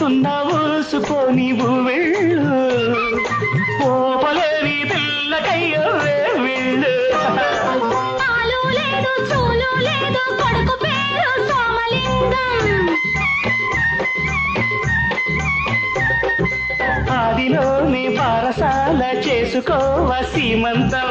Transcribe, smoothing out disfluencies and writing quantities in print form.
ఊగుతున్నా ఊసుకొని వెళ్ళు పోపలేని పిల్లకయ్యో వెళ్ళు పాలు లేదు చూలు లేదు కొడుకు పేరు సోమలింగం ఆదిలోనే పారసాల చేసుకోవ సీమంతం